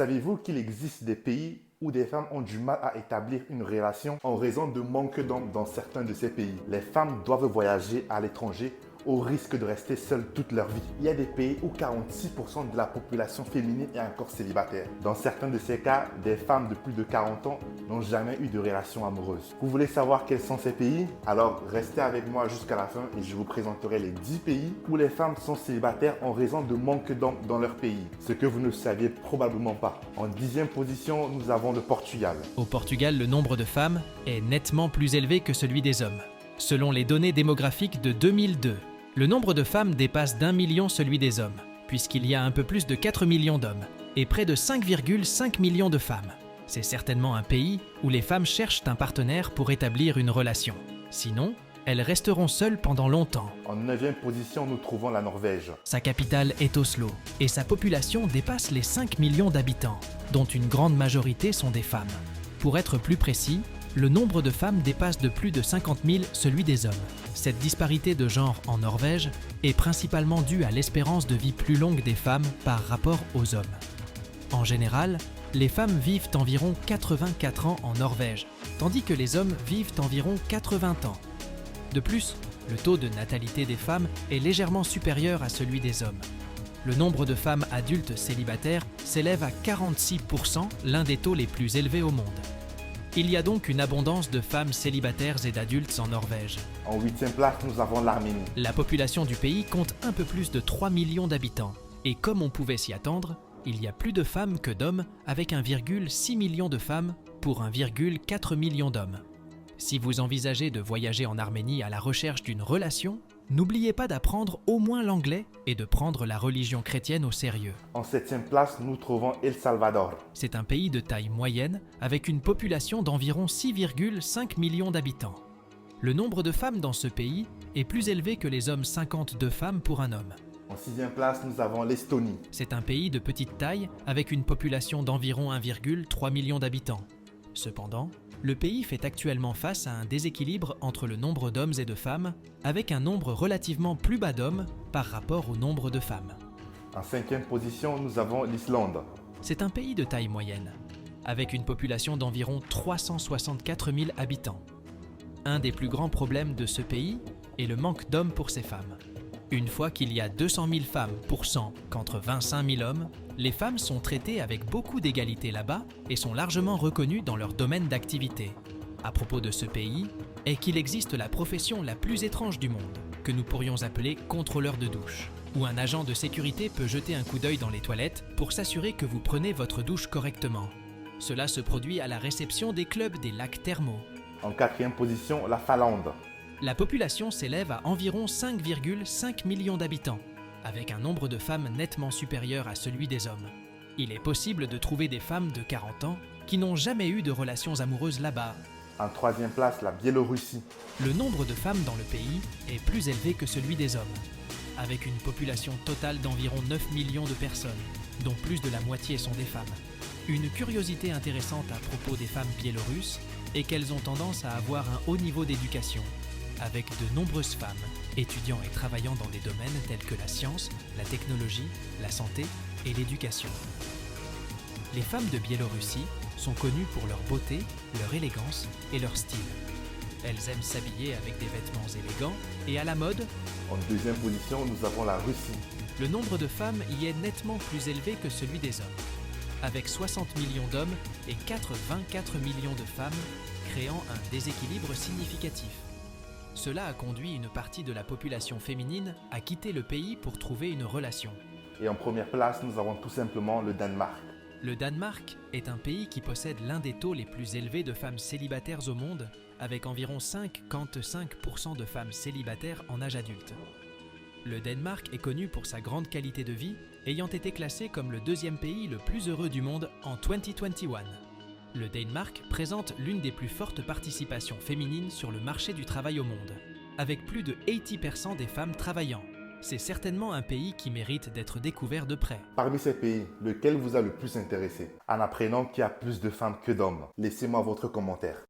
Savez-vous qu'il existe des pays où des femmes ont du mal à établir une relation en raison de manque d'hommes dans certains de ces pays? Les femmes doivent voyager à l'étranger au risque de rester seules toute leur vie. Il y a des pays où 46% de la population féminine est encore célibataire. Dans certains de ces cas, des femmes de plus de 40 ans n'ont jamais eu de relation amoureuse. Vous voulez savoir quels sont ces pays? Alors restez avec moi jusqu'à la fin et je vous présenterai les 10 pays où les femmes sont célibataires en raison de manque d'hommes dans leur pays. Ce que vous ne saviez probablement pas. En 10e position, nous avons le Portugal. Au Portugal, le nombre de femmes est nettement plus élevé que celui des hommes. Selon les données démographiques de 2002, le nombre de femmes dépasse d'1 million celui des hommes, puisqu'il y a un peu plus de 4 millions d'hommes et près de 5,5 millions de femmes. C'est certainement un pays où les femmes cherchent un partenaire pour établir une relation. Sinon, elles resteront seules pendant longtemps. En 9e position, nous trouvons la Norvège. Sa capitale est Oslo et sa population dépasse les 5 millions d'habitants, dont une grande majorité sont des femmes. Pour être plus précis, le nombre de femmes dépasse de plus de 50 000 celui des hommes. Cette disparité de genre en Norvège est principalement due à l'espérance de vie plus longue des femmes par rapport aux hommes. En général, les femmes vivent environ 84 ans en Norvège, tandis que les hommes vivent environ 80 ans. De plus, le taux de natalité des femmes est légèrement supérieur à celui des hommes. Le nombre de femmes adultes célibataires s'élève à 46%, l'un des taux les plus élevés au monde. Il y a donc une abondance de femmes célibataires et d'adultes en Norvège. En 8e place, nous avons l'Arménie. La population du pays compte un peu plus de 3 millions d'habitants. Et comme on pouvait s'y attendre, il y a plus de femmes que d'hommes, avec 1,6 million de femmes pour 1,4 million d'hommes. Si vous envisagez de voyager en Arménie à la recherche d'une relation, n'oubliez pas d'apprendre au moins l'anglais et de prendre la religion chrétienne au sérieux. En 7e place, nous trouvons El Salvador. C'est un pays de taille moyenne avec une population d'environ 6,5 millions d'habitants. Le nombre de femmes dans ce pays est plus élevé que les hommes, 52 femmes pour un homme. En 6e place, nous avons l'Estonie. C'est un pays de petite taille avec une population d'environ 1,3 million d'habitants. Cependant, le pays fait actuellement face à un déséquilibre entre le nombre d'hommes et de femmes, avec un nombre relativement plus bas d'hommes par rapport au nombre de femmes. En 5e position, nous avons l'Islande. C'est un pays de taille moyenne, avec une population d'environ 364 000 habitants. Un des plus grands problèmes de ce pays est le manque d'hommes pour ces femmes. Une fois qu'il y a 200 000 femmes pour 100 contre 25 000 hommes, les femmes sont traitées avec beaucoup d'égalité là-bas et sont largement reconnues dans leur domaine d'activité. À propos de ce pays, est qu'il existe la profession la plus étrange du monde, que nous pourrions appeler contrôleur de douche, où un agent de sécurité peut jeter un coup d'œil dans les toilettes pour s'assurer que vous prenez votre douche correctement. Cela se produit à la réception des clubs des lacs thermaux. En 4e position, la Finlande. La population s'élève à environ 5,5 millions d'habitants, avec un nombre de femmes nettement supérieur à celui des hommes. Il est possible de trouver des femmes de 40 ans qui n'ont jamais eu de relations amoureuses là-bas. En 3e place, la Biélorussie. Le nombre de femmes dans le pays est plus élevé que celui des hommes, avec une population totale d'environ 9 millions de personnes, dont plus de la moitié sont des femmes. Une curiosité intéressante à propos des femmes biélorusses est qu'elles ont tendance à avoir un haut niveau d'éducation, avec de nombreuses femmes étudiant et travaillant dans des domaines tels que la science, la technologie, la santé et l'éducation. Les femmes de Biélorussie sont connues pour leur beauté, leur élégance et leur style. Elles aiment s'habiller avec des vêtements élégants et à la mode. En 2e position, nous avons la Russie. Le nombre de femmes y est nettement plus élevé que celui des hommes, avec 60 millions d'hommes et 84 millions de femmes, créant un déséquilibre significatif. Cela a conduit une partie de la population féminine à quitter le pays pour trouver une relation. Et en première place, nous avons tout simplement le Danemark. Le Danemark est un pays qui possède l'un des taux les plus élevés de femmes célibataires au monde, avec environ 55% de femmes célibataires en âge adulte. Le Danemark est connu pour sa grande qualité de vie, ayant été classé comme le 2e pays le plus heureux du monde en 2021. Le Danemark présente l'une des plus fortes participations féminines sur le marché du travail au monde, avec plus de 80% des femmes travaillant. C'est certainement un pays qui mérite d'être découvert de près. Parmi ces pays, lequel vous a le plus intéressé? En apprenant qu'il y a plus de femmes que d'hommes, laissez-moi votre commentaire.